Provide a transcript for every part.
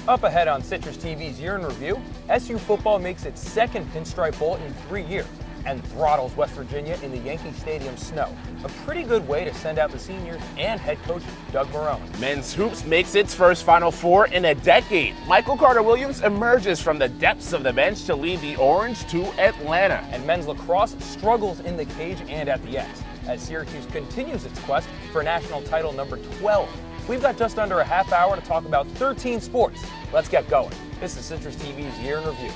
Up ahead on Citrus TV's Year in Review, SU football makes its second Pinstripe Bowl in 3 years and throttles West Virginia in the Yankee Stadium snow. A pretty good way to send out the seniors and head coach Doug Marrone. Men's hoops makes its first Final Four in a decade. Michael Carter-Williams emerges from the depths of the bench to lead the Orange to Atlanta. And men's lacrosse struggles in the cage and at the X as Syracuse continues its quest for national title number 12. We've got just under a half hour to talk about 13 sports. Let's get going. This is Citrus TV's Year in Review.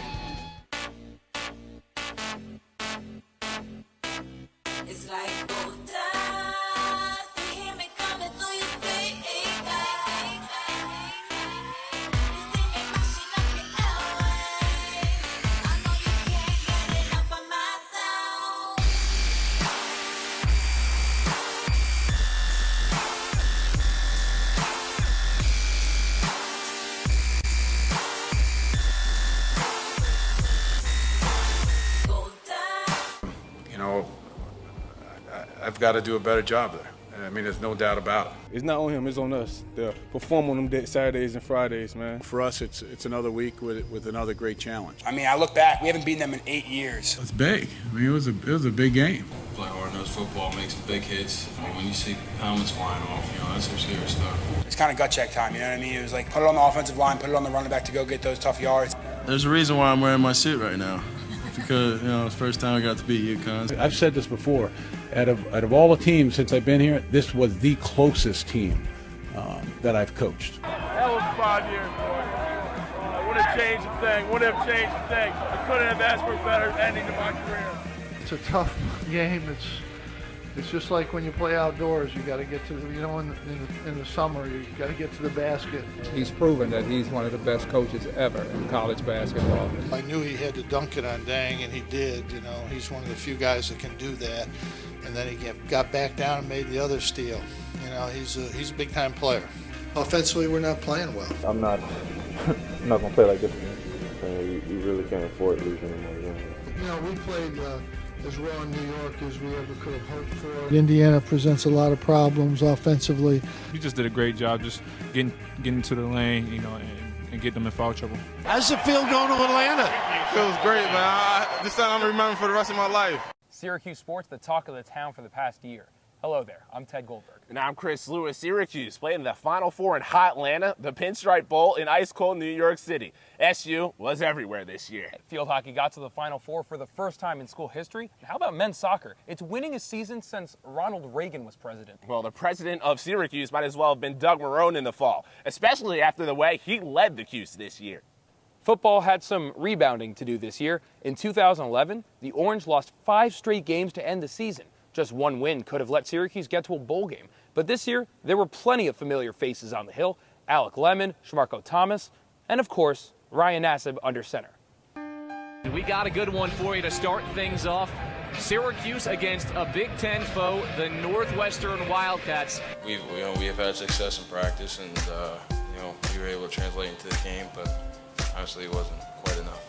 It's like I've got to do a better job there. I mean, there's no doubt about it. It's not on him, it's on us. To perform on them Saturdays and Fridays, man. For us, it's another week with another great challenge. I mean, I look back, we haven't beaten them in 8 years. It's big. I mean, it was a big game. Play hard-nosed football, make some big hits. I mean, when you see helmets flying off, you know, that's some serious stuff. It's kind of gut check time, you know what I mean? It was like, put it on the offensive line, put it on the running back to go get those tough yards. There's a reason why I'm wearing my suit right now. Because, you know, it's the first time I got to beat UConn. I've said this before, out of all the teams since I've been here, this was the closest team that I've coached. That was 5 years, boy. Would have changed the thing, would have changed the thing. I couldn't have asked for a better ending to my career. It's a tough game. It's just like when you play outdoors. You got to get to the, you know, in the summer, you got to get to the basket. He's proven that he's one of the best coaches ever in college basketball. I knew he had to dunk it on Dang, and he did. You know, he's one of the few guys that can do that. And then he got back down and made the other steal. You know, he's a big-time player. Offensively, we're not playing well. I'm not going to play like this again. You really can't afford losing anymore. You know, we played as well in New York as we ever could have hoped for. Indiana presents a lot of problems offensively. You just did a great job just getting to the lane, you know, and get them in foul trouble. How's it feel going to Atlanta? It feels great, man. This time I'm remembering for the rest of my life. Syracuse sports, the talk of the town for the past year. Hello there, I'm Ted Goldberg. And I'm Chris Lewis. Syracuse playing the Final Four in hot Atlanta, the Pinstripe Bowl in ice-cold New York City. SU was everywhere this year. Field hockey got to the Final Four for the first time in school history. And how about men's soccer? It's winningest season since Ronald Reagan was president. Well, the president of Syracuse might as well have been Doug Marrone in the fall, especially after the way he led the Cuse this year. Football had some rebounding to do this year. In 2011, the Orange lost 5 straight games to end the season. Just one win could have let Syracuse get to a bowl game. But this year, there were plenty of familiar faces on the hill. Alec Lemon, Shamarko Thomas, and of course, Ryan Nassib under center. We got a good one for you to start things off. Syracuse against a Big Ten foe, the Northwestern Wildcats. We have had success in practice, and you know, we were able to translate into the game, but honestly, it wasn't quite enough.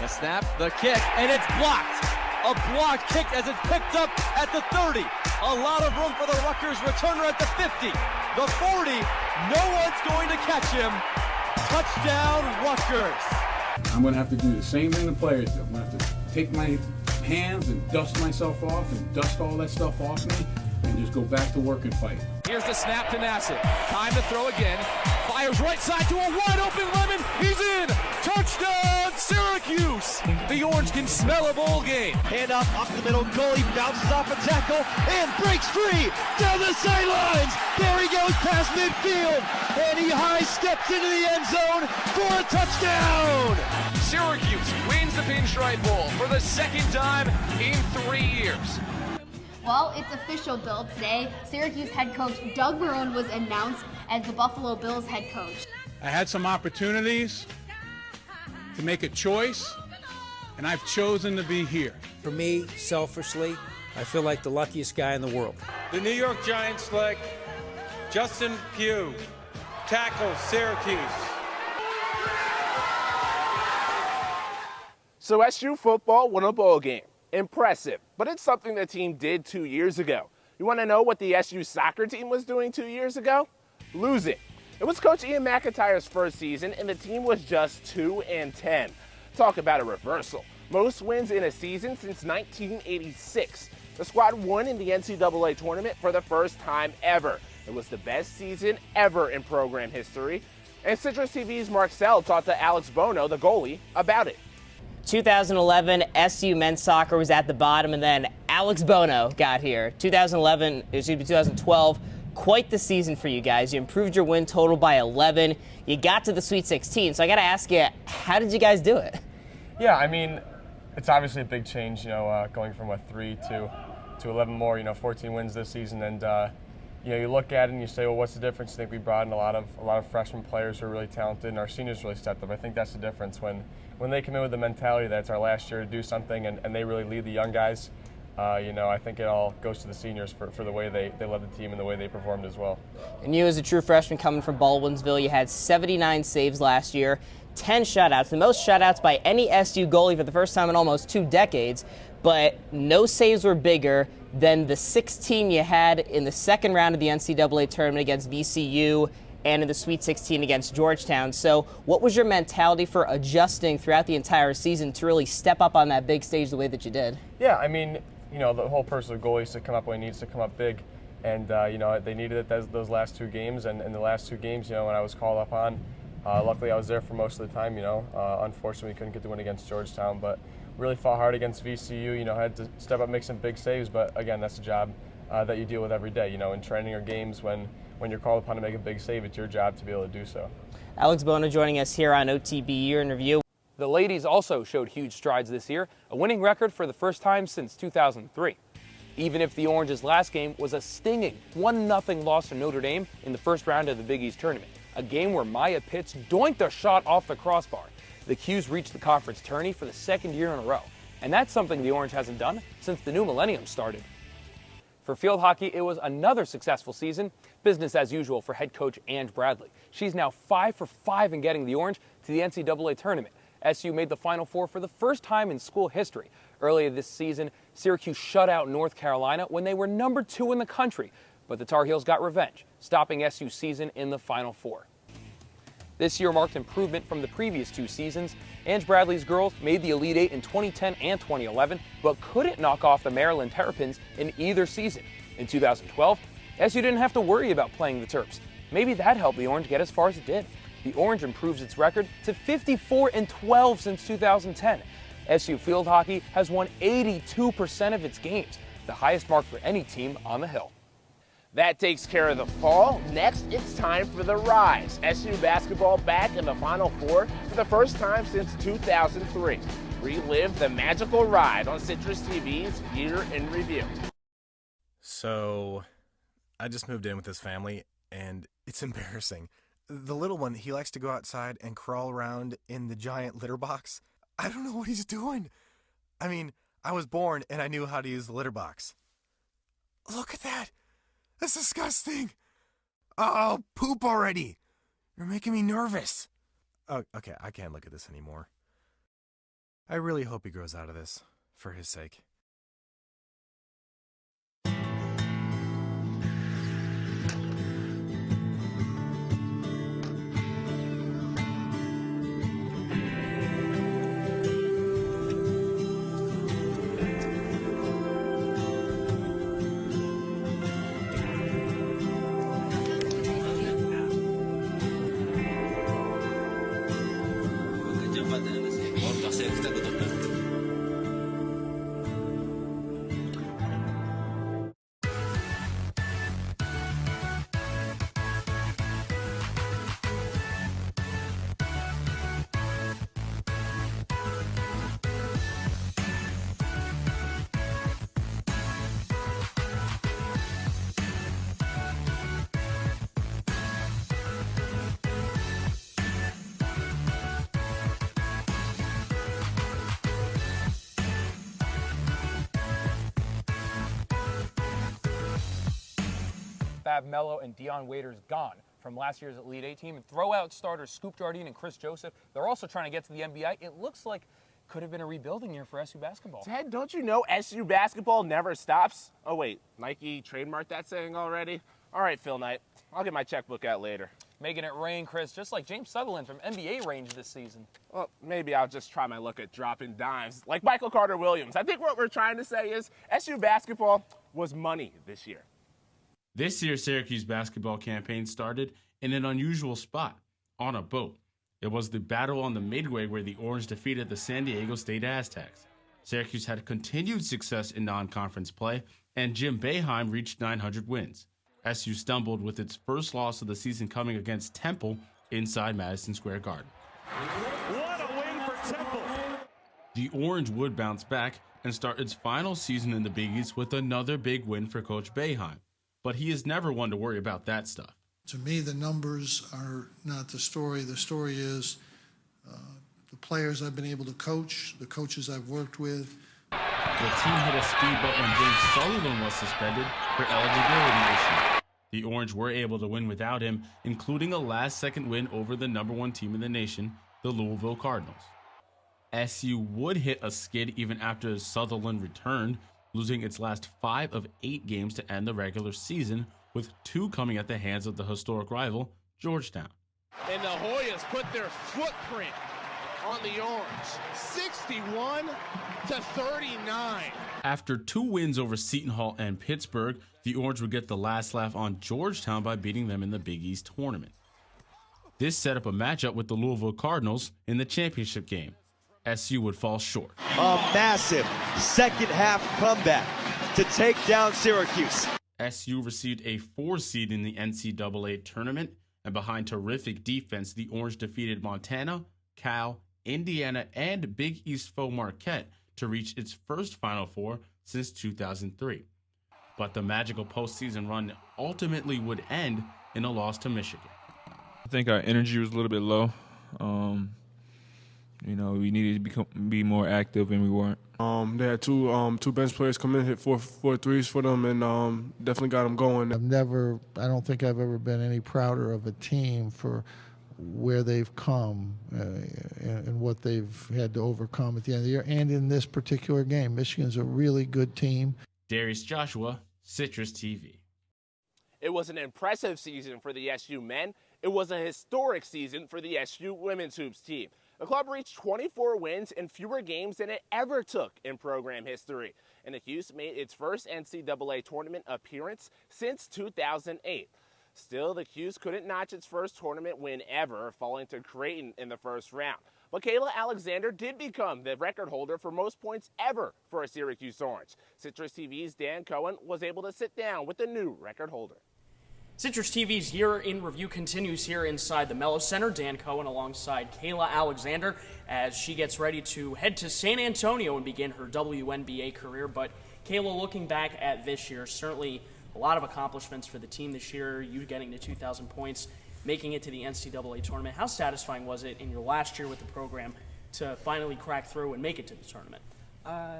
The snap, the kick, and it's blocked. A block kick as it's picked up at the 30. A lot of room for the Rutgers returner at the 50. The 40, no one's going to catch him. Touchdown, Rutgers. I'm going to have to do the same thing the players do. I'm going to have to take my hands and dust myself off and dust all that stuff off me and just go back to work and fight. Here's the snap to Nassib. Time to throw again. Fires right side to a wide open Lemon. He's in. Touchdown, Syracuse. The Orange can smell a bowl game. Hand up the middle. Goalie bounces off a tackle and breaks free down the sidelines. There he goes past midfield, and he high steps into the end zone for a touchdown. Syracuse wins the Pinstripe Bowl for the second time in 3 years. Well, it's official, Bill. Today, Syracuse head coach Doug Marrone was announced as the Buffalo Bills head coach. I had some opportunities to make a choice, and I've chosen to be here. For me, selfishly, I feel like the luckiest guy in the world. The New York Giants select Justin Pugh, tackle Syracuse. So SU football won a bowl game. Impressive, but it's something the team did 2 years ago. You want to know what the SU soccer team was doing 2 years ago? Losing. It was Coach Ian McIntyre's first season, and the team was just 2-10. Talk about a reversal. Most wins in a season since 1986. The squad won in the NCAA tournament for the first time ever. It was the best season ever in program history. And Citrus TV's Mark Sell talked to Alex Bono, the goalie, about it. 2011, SU men's soccer was at the bottom, and then Alex Bono got here. 2012, quite the season for you guys. You improved your win total by 11. You got to the Sweet 16. So I got to ask you, how did you guys do it? Yeah, I mean, it's obviously a big change, going from 3 to 11 more, 14 wins this season, and you look at it and you say, well, what's the difference? I think we brought in a lot of freshman players who are really talented, and our seniors really stepped up. I think that's the difference when they come in with the mentality that it's our last year to do something, and they really lead the young guys. I think it all goes to the seniors for the way they led the team and the way they performed as well. And you, as a true freshman coming from Baldwinsville, you had 79 saves last year, 10 shutouts, the most shutouts by any SU goalie for the first time in almost 2 decades, but no saves were bigger than the 16 you had in the second round of the NCAA tournament against VCU and in the Sweet 16 against Georgetown. So what was your mentality for adjusting throughout the entire season to really step up on that big stage the way that you did? Yeah, I mean, the whole purpose of the goalie is to come up when he needs to come up big. And, they needed it those last 2 games. And in the last 2 games, when I was called up on, luckily I was there for most of the time, Unfortunately, we couldn't get the win against Georgetown, but really fought hard against VCU, had to step up, make some big saves. But, again, that's a job that you deal with every day. In training or games, when you're called upon to make a big save, it's your job to be able to do so. Alex Bono joining us here on OTB Year in Review. The ladies also showed huge strides this year, a winning record for the first time since 2003. Even if the Orange's last game was a stinging 1-0 loss to Notre Dame in the first round of the Big East tournament, a game where Maya Pitts doinked a shot off the crossbar. The Qs reached the conference tourney for the 2nd year in a row, and that's something the Orange hasn't done since the new millennium started. For field hockey, it was another successful season, business as usual for head coach Ange Bradley. She's now 5 for 5 in getting the Orange to the NCAA tournament. SU made the Final Four for the first time in school history. Earlier this season, Syracuse shut out North Carolina when they were number 2 in the country, but the Tar Heels got revenge, stopping SU's season in the Final Four. This year marked improvement from the previous 2 seasons. Ange Bradley's girls made the Elite 8 in 2010 and 2011, but couldn't knock off the Maryland Terrapins in either season. In 2012, SU didn't have to worry about playing the Terps. Maybe that helped the Orange get as far as it did. The Orange improves its record to 54-12 since 2010. SU field hockey has won 82% of its games, the highest mark for any team on the Hill. That takes care of the fall. Next, it's time for the rise. SU basketball back in the Final Four for the first time since 2003. Relive the magical ride on Citrus TV's Year in Review. So, I just moved in with this family, and it's embarrassing. The little one, he likes to go outside and crawl around in the giant litter box. I don't know what he's doing. I mean, I was born and I knew how to use the litter box. Look at that. That's disgusting. Oh, poop already. You're making me nervous. Oh, okay, I can't look at this anymore. I really hope he grows out of this, for his sake. Fab Mello and Dion Waiters gone from last year's Elite 8 team. And throw-out starters Scoop Jardine and Chris Joseph, they're also trying to get to the NBA. It looks like could have been a rebuilding year for SU basketball. Ted, don't you know SU basketball never stops? Oh, wait, Nike trademarked that saying already? All right, Phil Knight, I'll get my checkbook out later. Making it rain, Chris, just like James Sutherland from NBA range this season. Well, maybe I'll just try my luck at dropping dimes, like Michael Carter-Williams. I think what we're trying to say is SU basketball was money this year. This year's Syracuse basketball campaign started in an unusual spot, on a boat. It was the battle on the Midway where the Orange defeated the San Diego State Aztecs. Syracuse had continued success in non-conference play, and Jim Boeheim reached 900 wins. SU stumbled with its first loss of the season coming against Temple inside Madison Square Garden. What a win for Temple! The Orange would bounce back and start its final season in the Big East with another big win for Coach Boeheim. But he is never one to worry about that stuff. To me, the numbers are not the story. The story is the players I've been able to coach, the coaches I've worked with. The team hit a speed bump when James Sullivan was suspended for eligibility issue. The Orange were able to win without him, including a last-second win over the #1 team in the nation, the Louisville Cardinals. SU would hit a skid even after Sutherland returned, losing its last 5 of 8 games to end the regular season, with 2 coming at the hands of the historic rival, Georgetown. And the Hoyas put their footprint on the Orange, 61-39. After 2 wins over Seton Hall and Pittsburgh, the Orange would get the last laugh on Georgetown by beating them in the Big East tournament. This set up a matchup with the Louisville Cardinals in the championship game. SU would fall short. A massive second-half comeback to take down Syracuse. SU received a 4 seed in the NCAA tournament, and behind terrific defense, the Orange defeated Montana, Cal, Indiana, and Big East foe Marquette to reach its first Final Four since 2003. But the magical postseason run ultimately would end in a loss to Michigan. I think our energy was a little bit low. We needed to be more active, and we weren't. They had two bench players come in, hit four threes for them, and definitely got them going. I don't think I've ever been any prouder of a team for where they've come and what they've had to overcome at the end of the year. And in this particular game, Michigan's a really good team. Darius Joshua, Citrus TV. It was an impressive season for the SU men. It was a historic season for the SU women's hoops team. The club reached 24 wins in fewer games than it ever took in program history. And the Cuse made its first NCAA tournament appearance since 2008. Still, the Cuse couldn't notch its first tournament win ever, falling to Creighton in the first round. But Kayla Alexander did become the record holder for most points ever for a Syracuse Orange. Citrus TV's Dan Cohen was able to sit down with the new record holder. Citrus TV's Year in Review continues here inside the Mello Center. Dan Cohen alongside Kayla Alexander as she gets ready to head to San Antonio and begin her WNBA career. But Kayla, looking back at this year, certainly a lot of accomplishments for the team this year, you getting to 2,000 points, making it to the NCAA tournament. How satisfying was it in your last year with the program to finally crack through and make it to the tournament?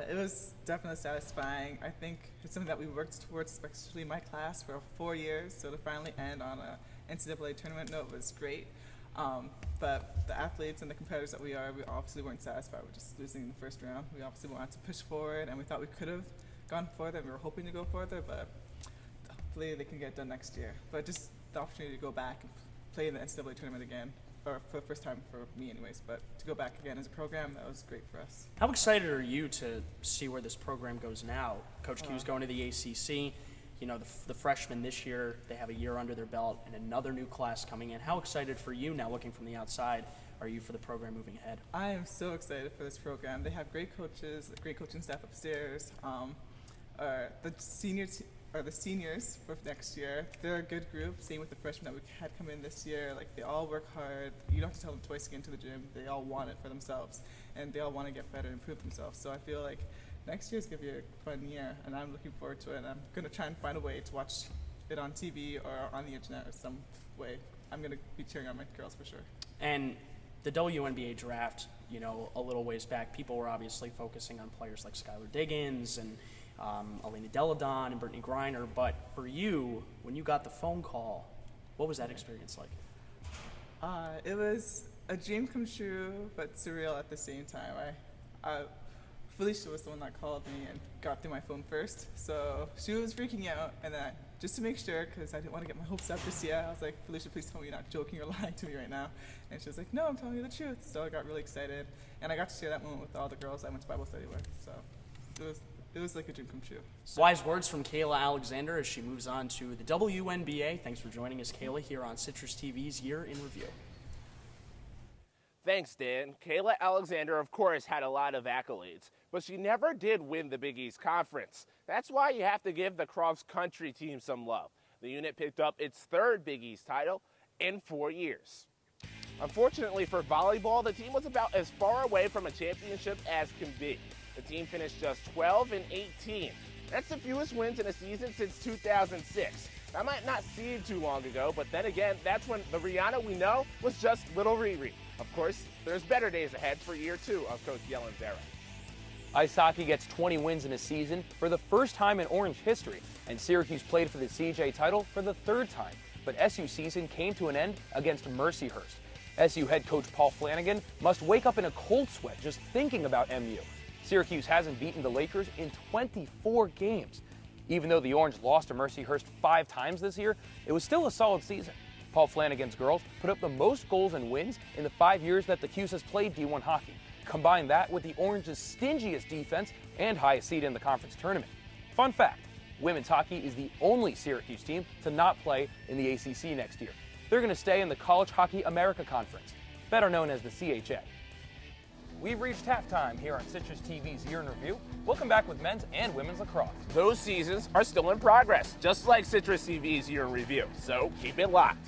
It was definitely satisfying. I think it's something that we worked towards, especially my class, for 4 years. So to finally end on an NCAA tournament note was great. But the athletes and the competitors that we are, we obviously weren't satisfied with just losing in the first round. We obviously wanted to push forward, and we thought we could have gone further. We were hoping to go further, but hopefully they can get done next year. But just the opportunity to go back and play in the NCAA tournament again, or for the first time for me anyways, but to go back again as a program, that was great for us. How excited are you to see where this program goes now? Coach Q's going to the ACC. You know, the freshmen this year, they have a year under their belt and another new class coming in. How excited for you now, looking from the outside, are you for the program moving ahead? I am so excited for this program. They have great coaches, a great coaching staff upstairs. The seniors for next year, they're a good group. Same with the freshmen that we had come in this year. Like, they all work hard. You don't have to tell them twice to get into the gym. They all want it for themselves, and they all want to get better and improve themselves. So I feel like next year is going to be a fun year, and I'm looking forward to it. And I'm going to try and find a way to watch it on TV or on the internet or some way. I'm going to be cheering on my girls for sure. And the WNBA draft, you know, a little ways back, people were obviously focusing on players like Skylar Diggins and Elena Deladon and Brittany Griner, but for you, when you got the phone call, what was that experience like? It was a dream come true, but surreal at the same time. Felicia was the one that called me and got through my phone first, so she was freaking out, and then just to make sure, because I didn't want to get my hopes up this year. I was like, Felicia, please tell me you're not joking or lying to me right now. And she was like, no, I'm telling you the truth. So I got really excited, and I got to share that moment with all the girls I went to Bible study with. So it was like a dream come true. Wise words from Kayla Alexander as she moves on to the WNBA. Thanks for joining us, Kayla, here on Citrus TV's Year in Review. Thanks, Dan. Kayla Alexander, of course, had a lot of accolades, but she never did win the Big East Conference. That's why you have to give the cross-country team some love. The unit picked up its third Big East title in 4 years. Unfortunately for volleyball, the team was about as far away from a championship as can be. The team finished just 12-18. That's the fewest wins in a season since 2006. That might not seem too long ago, but then again, that's when the Rihanna we know was just little Riri. Of course, there's better days ahead for year 2 of Coach Yellen's era. Ice hockey gets 20 wins in a season for the first time in Orange history, and Syracuse played for the CJ title for the 3rd time. But SU season came to an end against Mercyhurst. SU head coach Paul Flanagan must wake up in a cold sweat just thinking about MU. Syracuse hasn't beaten the Lakers in 24 games. Even though the Orange lost to Mercyhurst 5 times this year, it was still a solid season. Paul Flanagan's girls put up the most goals and wins in the 5 years that the Cuse has played D1 hockey. Combine that with the Orange's stingiest defense and highest seed in the conference tournament. Fun fact, women's hockey is the only Syracuse team to not play in the ACC next year. They're going to stay in the College Hockey America Conference, better known as the CHA. We've reached halftime here on Citrus TV's Year in Review. We'll come back with men's and women's lacrosse. Those seasons are still in progress, just like Citrus TV's Year in Review, so keep it locked.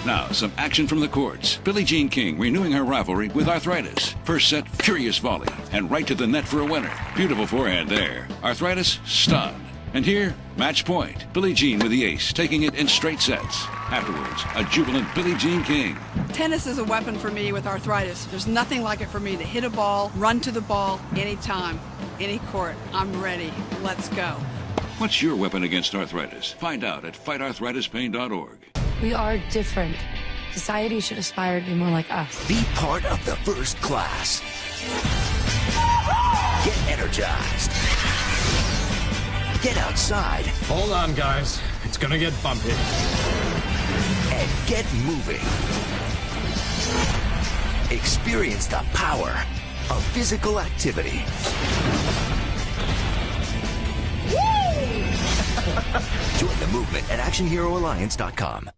Now, some action from the courts. Billie Jean King renewing her rivalry with Arthritis. First set, furious volley, and right to the net for a winner. Beautiful forehand there. Arthritis, stunned. And here, match point. Billie Jean with the ace, taking it in straight sets. Afterwards, a jubilant Billie Jean King. Tennis is a weapon for me with arthritis. There's nothing like it for me to hit a ball, run to the ball, anytime, any court. I'm ready. Let's go. What's your weapon against arthritis? Find out at fightarthritispain.org. We are different. Society should aspire to be more like us. Be part of the first class. Get energized. Get outside. Hold on, guys. It's gonna get bumpy. And get moving. Experience the power of physical activity. Join the movement at ActionHeroAlliance.com.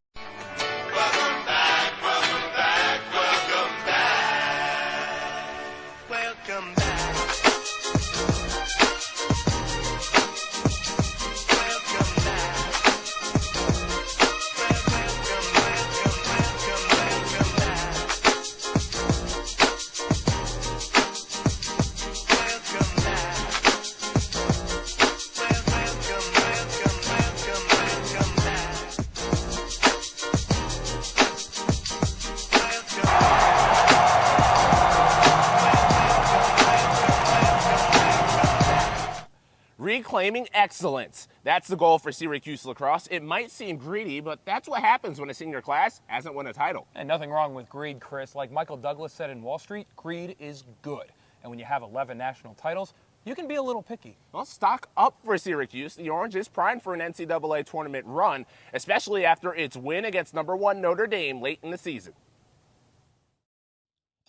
Reclaiming excellence. That's the goal for Syracuse lacrosse. It might seem greedy, but that's what happens when a senior class hasn't won a title. And nothing wrong with greed, Chris. Like Michael Douglas said in Wall Street, greed is good. And when you have 11 national titles, you can be a little picky. Well, stock up for Syracuse. The Orange is primed for an NCAA tournament run, especially after its win against #1 Notre Dame late in the season.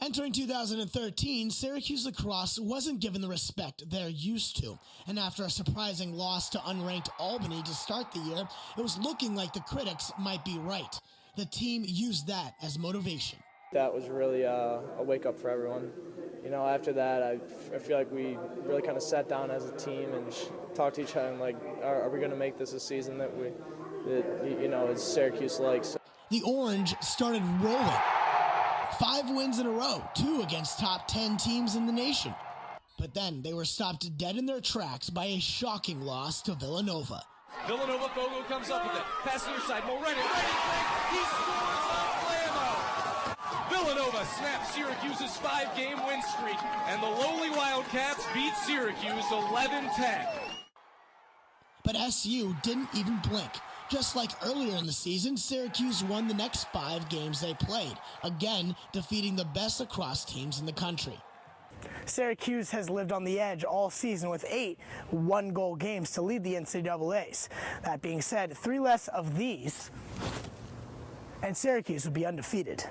Entering 2013, Syracuse lacrosse wasn't given the respect they're used to. And after a surprising loss to unranked Albany to start the year, it was looking like the critics might be right. The team used that as motivation. That was really a wake-up for everyone. You know, after that, I feel like we really kind of sat down as a team and talked to each other and, like, are we going to make this a season that is Syracuse-like? So. The Orange started rolling. 5 wins in a row, 2 against top 10 teams in the nation. But then they were stopped dead in their tracks by a shocking loss to Villanova. Villanova Fogo comes up with it. Pass near side, Moretti. He scores on Blammo. Villanova snaps Syracuse's 5-game win streak, and the lowly Wildcats beat Syracuse 11-10. But SU didn't even blink. Just like earlier in the season, Syracuse won the next 5 games they played, again defeating the best lacrosse teams in the country. Syracuse has lived on the edge all season with 8 one-goal games to lead the NCAAs. That being said, 3 less of these, and Syracuse would be undefeated.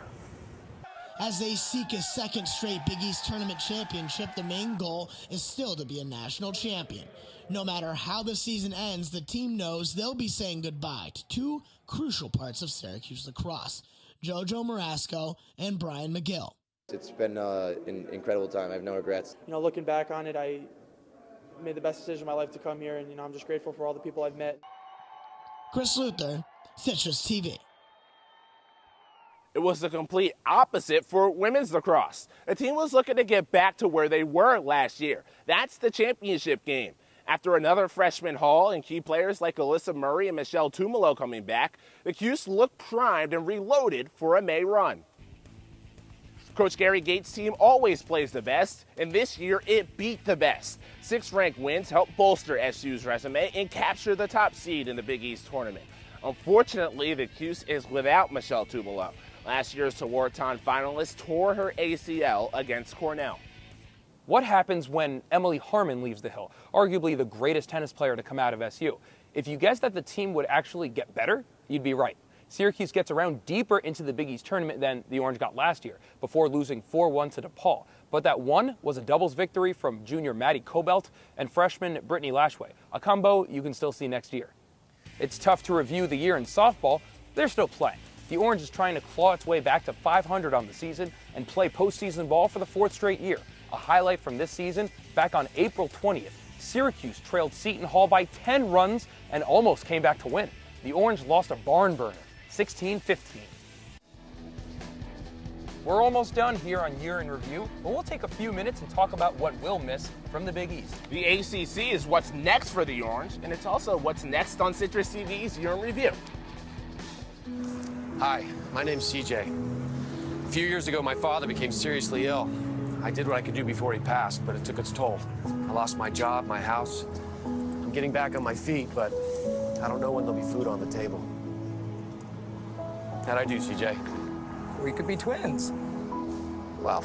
As they seek a second straight Big East Tournament championship, the main goal is still to be a national champion. No matter how the season ends, the team knows they'll be saying goodbye to 2 crucial parts of Syracuse lacrosse, JoJo Marasco and Brian McGill. It's been an incredible time. I have no regrets. You know, looking back on it, I made the best decision of my life to come here, and, you know, I'm just grateful for all the people I've met. Chris Luther, Citrus TV. It was the complete opposite for women's lacrosse. The team was looking to get back to where they were last year. That's the championship game. After another freshman haul and key players like Alyssa Murray and Michelle Tumalo coming back, the Cuse looked primed and reloaded for a May run. Coach Gary Gates' team always plays the best, and this year it beat the best. 6 ranked wins helped bolster SU's resume and capture the top seed in the Big East tournament. Unfortunately, the Cuse is without Michelle Tumalo. Last year's Tewaaraton finalist tore her ACL against Cornell. What happens when Emily Harmon leaves the Hill, arguably the greatest tennis player to come out of SU? If you guessed that the team would actually get better, you'd be right. Syracuse gets around deeper into the Big East tournament than the Orange got last year, before losing 4-1 to DePaul. But that one was a doubles victory from junior Maddie Cobelt and freshman Brittany Lashway, a combo you can still see next year. It's tough to review the year in softball. They're still playing. The Orange is trying to claw its way back to 500 on the season and play postseason ball for the 4th straight year. A highlight from this season, back on April 20th, Syracuse trailed Seton Hall by 10 runs and almost came back to win. The Orange lost a barn burner, 16-15. We're almost done here on Year in Review, but we'll take a few minutes and talk about what we'll miss from the Big East. The ACC is what's next for the Orange, and it's also what's next on Citrus TV's Year in Review. Hi, my name's CJ. A few years ago, my father became seriously ill. I did what I could do before he passed, but it took its toll. I lost my job, my house. I'm getting back on my feet, but I don't know when there'll be food on the table. How'd I do, CJ? We could be twins. Well,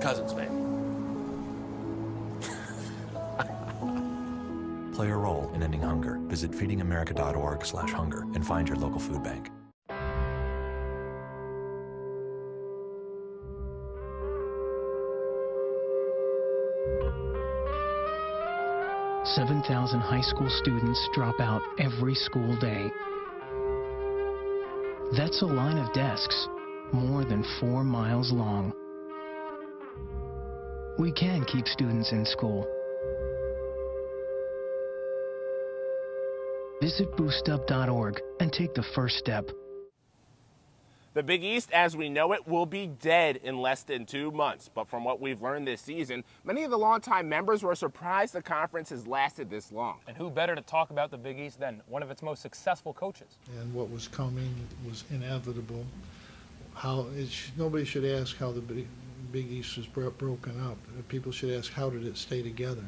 cousins, maybe. Play a role in ending hunger. Visit feedingamerica.org/hunger and find your local food bank. $7,000 high school students drop out every school day. That's a line of desks more than 4 miles long. We can keep students in school. Visit boostup.org and take the first step. The Big East, as we know it, will be dead in less than 2 months. But from what we've learned this season, many of the longtime members were surprised the conference has lasted this long. And who better to talk about the Big East than one of its most successful coaches? And what was coming was inevitable. Nobody should ask how the Big East was broken up. People should ask, how did it stay together?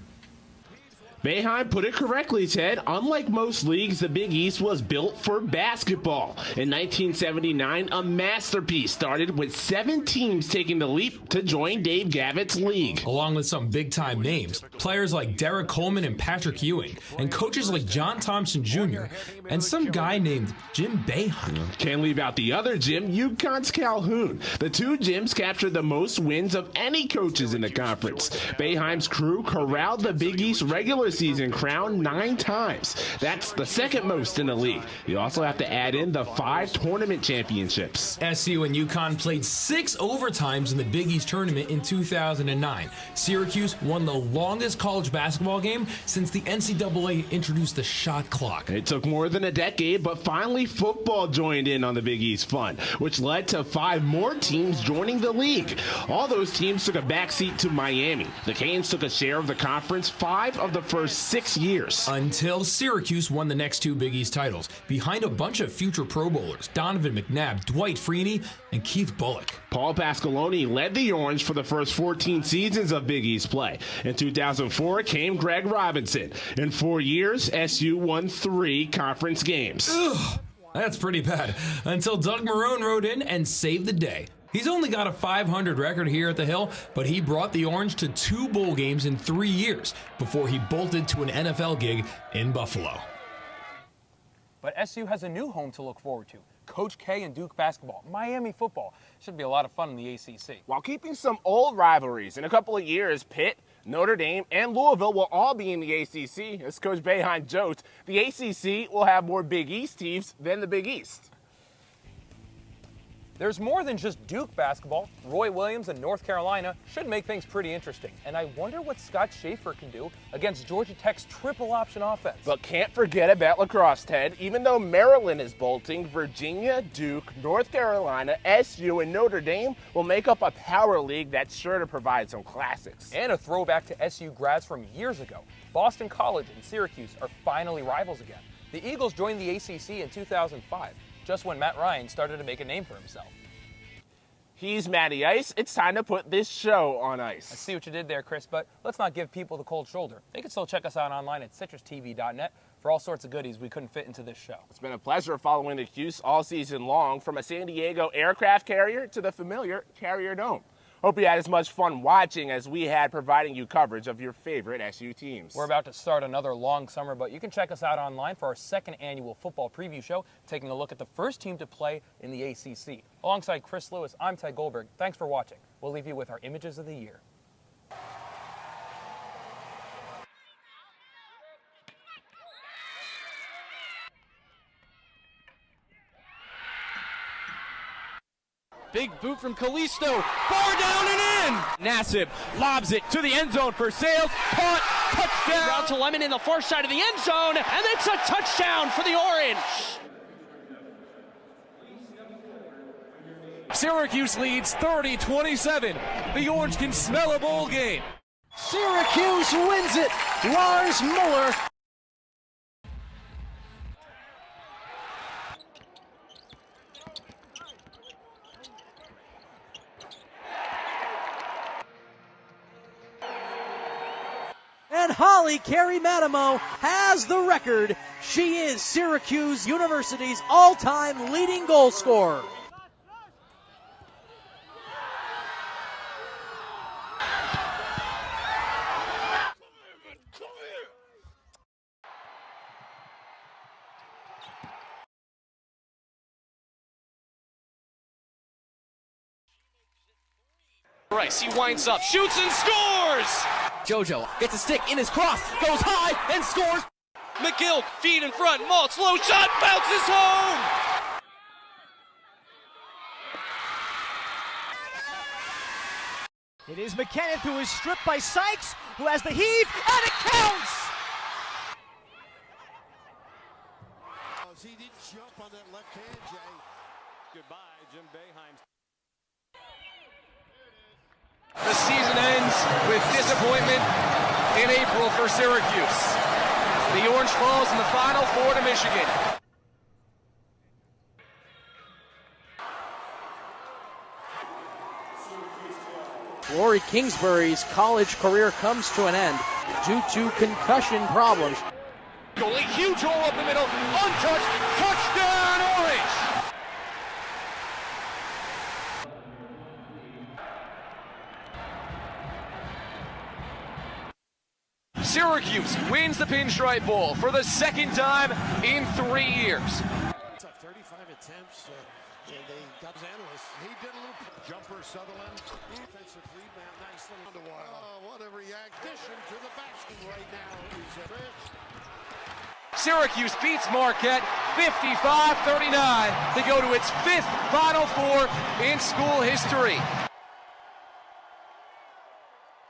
Boeheim put it correctly, Ted. Unlike most leagues, the Big East was built for basketball. In 1979, a masterpiece started with 7 teams taking the leap to join Dave Gavitt's league. Along with some big-time names, players like Derek Coleman and Patrick Ewing, and coaches like John Thompson Jr., and some guy named Jim Boeheim. Can't leave out the other Jim, UConn's Calhoun. The 2 Jims captured the most wins of any coaches in the conference. Boeheim's crew corralled the Big East regular season crown 9 times. That's the 2nd most in the league. You also have to add in the 5 tournament championships. SU and UConn played 6 overtimes in the Big East tournament in 2009. Syracuse won the longest college basketball game since the NCAA introduced the shot clock. It took more than a decade, but finally football joined in on the Big East fun, which led to 5 more teams joining the league. All those teams took a backseat to Miami. The Canes took a share of the conference 5 of the first 6 years. Until Syracuse won the next 2 Big East titles, behind a bunch of future Pro Bowlers, Donovan McNabb, Dwight Freeney, and Keith Bullock. Paul Pasqualoni led the Orange for the first 14 seasons of Big East play. In 2004 came Greg Robinson. In 4 years, SU won 3 conference games. Ugh, that's pretty bad. Until Doug Marone rode in and saved the day. He's only got a .500 record here at the Hill, but he brought the Orange to 2 bowl games in 3 years before he bolted to an NFL gig in Buffalo. But SU has a new home to look forward to. Coach K and Duke basketball, Miami football. Should be a lot of fun in the ACC. While keeping some old rivalries, in a couple of years, Pitt, Notre Dame, and Louisville will all be in the ACC. As Coach Boeheim joked, the ACC will have more Big East teams than the Big East. There's more than just Duke basketball. Roy Williams and North Carolina should make things pretty interesting. And I wonder what Scott Schaefer can do against Georgia Tech's triple option offense. But can't forget about lacrosse, Ted. Even though Maryland is bolting, Virginia, Duke, North Carolina, SU, and Notre Dame will make up a power league that's sure to provide some classics. And a throwback to SU grads from years ago. Boston College and Syracuse are finally rivals again. The Eagles joined the ACC in 2005. Just when Matt Ryan started to make a name for himself. He's Matty Ice. It's time to put this show on ice. I see what you did there, Chris, but let's not give people the cold shoulder. They can still check us out online at CitrusTV.net for all sorts of goodies we couldn't fit into this show. It's been a pleasure following the Cuse all season long, from a San Diego aircraft carrier to the familiar Carrier Dome. Hope you had as much fun watching as we had providing you coverage of your favorite SU teams. We're about to start another long summer, but you can check us out online for our 2nd annual football preview show, taking a look at the first team to play in the ACC. Alongside Chris Lewis, I'm Ted Goldberg. Thanks for watching. We'll leave you with our images of the year. Big boot from Kalisto, far down and in! Nassib lobs it to the end zone for Sales, caught, touchdown! Route to Lemon in the far side of the end zone, and it's a touchdown for the Orange! Syracuse leads 30-27. The Orange can smell a bowl game. Syracuse wins it! Lars Muller. And Holly Carey-Madamo has the record. She is Syracuse University's all-time leading goal scorer. Rice, he winds up, shoots and scores! JoJo gets a stick in his cross, goes high and scores. McGill, feet in front, Maltz, low shot, bounces home! It is McKenneth who is stripped by Sykes, who has the heave, and it counts! He didn't jump on that left hand, Jay. Goodbye, Jim Boeheim. The season ends with disappointment in April for Syracuse. The Orange falls in the Final Four to Michigan. Rory Kingsbury's college career comes to an end due to concussion problems. Goalie, huge hole up the middle, untouched, touchdown Orange! Syracuse wins the Pinstripe Bowl for the 2nd time in 3 years. 35 attempts, and they got his analyst. He did a little jumper, Sutherland. Defensive rebound, nice little underwire. Oh, what a reaction to the basket right now. Syracuse beats Marquette 55-39 to go to its 5th Final Four in school history.